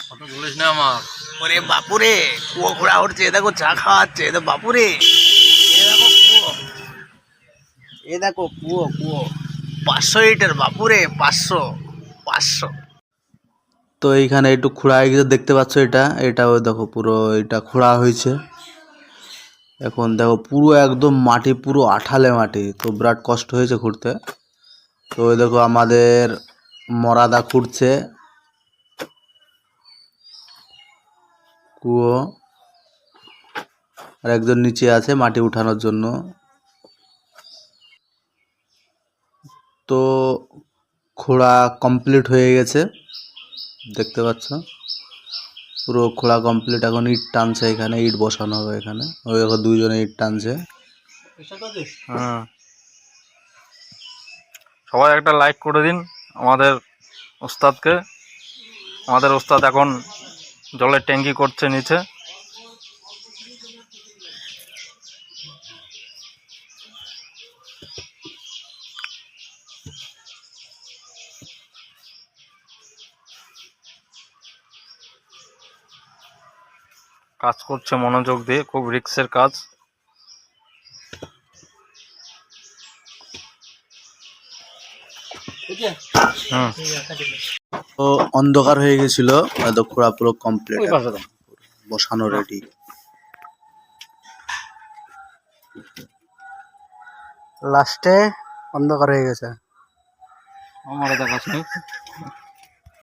Photo তুলিস না আমার। ওরে বাপুরে, কুয়ো ঘোড়া উঠছে, দেখো চা খাওয়াচ্ছে, তো বাপুরে এ দেখো কুয়ো, এ দেখো কুয়ো কুয়ো 500 লিটার বাপুরে, 500। তো এইখানে একটু খোঁড়া হয়ে গেছে, দেখতে পাচ্ছ এটা এটাও দেখো পুরো এটা খোঁড়া হয়েছে। এখন দেখো পুরো একদম মাটি, পুরো আঠালে মাটি, তো বিরাট কষ্ট হয়েছে খুঁড়তে। তো ওই দেখো আমাদের মরাদা খুঁড়ছে কুয়ো, আর একজন নিচে আছে মাটি উঠানোর জন্য। তো খোঁড়া কমপ্লিট হয়ে গেছে, দেখতে পাচ্ছ পুরো খোঁড়া কমপ্লিট। এখন ইট টানছে, এখানে ইট বসানো হবে এখানে, ওই দেখো দুইজনে ইট টানছে। হুম, সবাই একটা লাইক করে দিন আমাদের ওস্তাদকে। আমাদের ওস্তাদ এখন জলের ট্যাঙ্কি করছে নিচে। কাজ করছে মনোযোগ দিয়ে, খুব রিস্কের কাজ। হুম, তো অন্ধকার হয়ে গেছিল, তো খোঁড়া পুরো কমপ্লিট, বসানো রেডি। লাস্টে অন্ধকার হয়ে গেছে। আমার দেখাস